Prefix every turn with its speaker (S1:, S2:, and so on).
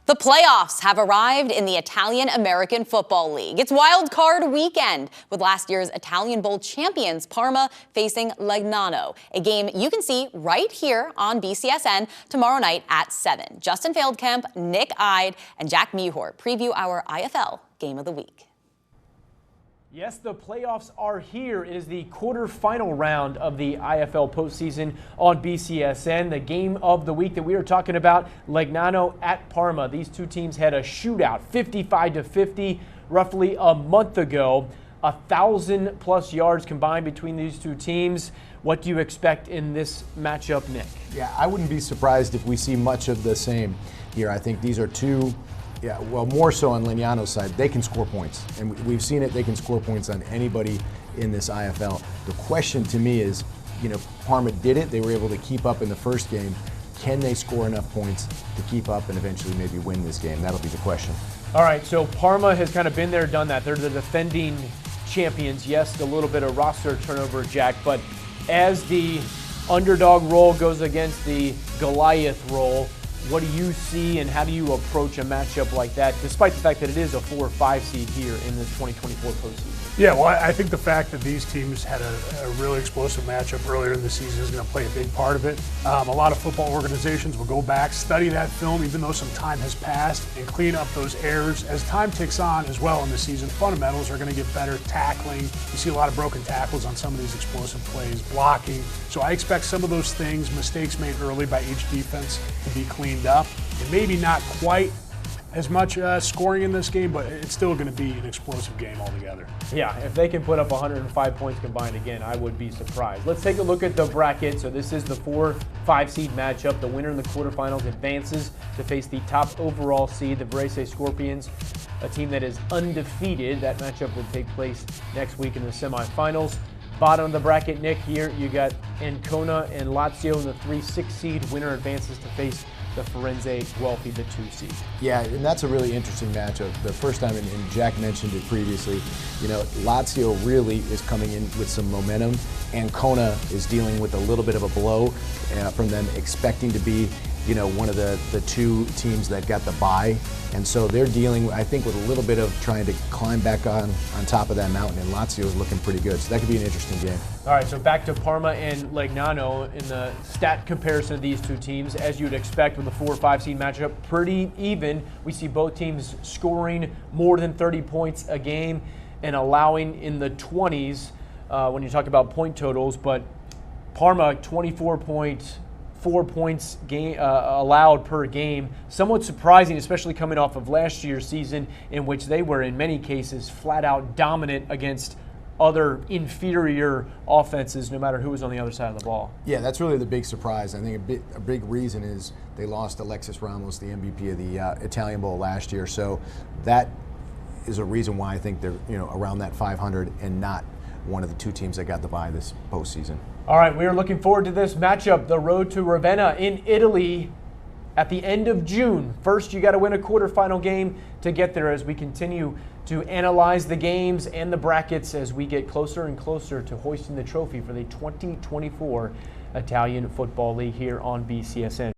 S1: The playoffs have arrived in the Italian-American Football League. It's wild card weekend with last year's Italian Bowl champions Parma facing Legnano, a game you can see right here on BCSN tomorrow night at 7. Justin Feldkamp, Nick Ide, and Jack Mehort preview our IFL Game of the Week.
S2: Yes, the playoffs are here. It is the quarterfinal round of the IFL postseason on BCSN. The game of the week that we are talking about, Legnano at Parma. These two teams had a shootout, 55-50, roughly a month ago. 1,000+ yards combined between these two teams. What do you expect in this matchup, Nick?
S3: Yeah, I wouldn't be surprised if we see much of the same here. I think these are two. Yeah, well, more so on Legnano's side, they can score points. And we've seen it, they can score points on anybody in this IFL. The question to me is, Parma did it. They were able to keep up in the first game. Can they score enough points to keep up and eventually maybe win this game? That'll be the question.
S2: All right, so Parma has kind of been there, done that. They're the defending champions. Yes, a little bit of roster turnover, Jack, but as the underdog role goes against the Goliath role, what do you see and how do you approach a matchup like that, despite the fact that it is a 4 or 5 seed here in this 2024 postseason?
S4: Yeah, well, I think the fact that these teams had a really explosive matchup earlier in the season is going to play a big part of it. A lot of football organizations will go back, study that film, even though some time has passed, and clean up those errors. As time ticks on as well in the season, fundamentals are going to get better. Tackling, you see a lot of broken tackles on some of these explosive plays, blocking. So I expect some of those things, mistakes made early by each defense, to be cleaned up. And maybe not quite as much scoring in this game, but it's still going to be an explosive game altogether.
S2: Yeah, if they can put up 105 points combined again, I would be surprised. Let's take a look at the bracket. So this is the 4-5 seed matchup. The winner in the quarterfinals advances to face the top overall seed, the Varese Scorpions, a team that is undefeated. That matchup will take place next week in the semifinals. Bottom of the bracket, Nick, here you got Ancona and Lazio in the 3-6 seed. Winner advances to face the Firenze Guelfi, the 2 seed.
S3: Yeah, and that's a really interesting matchup. The first time, and Jack mentioned it previously, Lazio really is coming in with some momentum. Ancona is dealing with a little bit of a blow from them expecting to be one of the 2 teams that got the bye. And so they're dealing, I think, with a little bit of trying to climb back on top of that mountain, and Lazio is looking pretty good. So that could be an interesting game.
S2: All right, so back to Parma and Legnano in the stat comparison of these two teams. As you'd expect with a 4-5 seed matchup, pretty even. We see both teams scoring more than 30 points a game and allowing in the 20s when you talk about point totals. But Parma, 24 points allowed per game. Somewhat surprising, especially coming off of last year's season in which they were in many cases flat out dominant against other inferior offenses, no matter who was on the other side of the ball.
S3: Yeah, that's really the big surprise. I think a big reason is they lost Alexis Ramos, the MVP of the Italian Bowl last year. So that is a reason why I think they're around that 500 and not one of the 2 teams that got the bye this postseason.
S2: All right, we are looking forward to this matchup, the road to Ravenna in Italy at the end of June. First, you got to win a quarterfinal game to get there as we continue to analyze the games and the brackets as we get closer and closer to hoisting the trophy for the 2024 Italian Football League here on BCSN.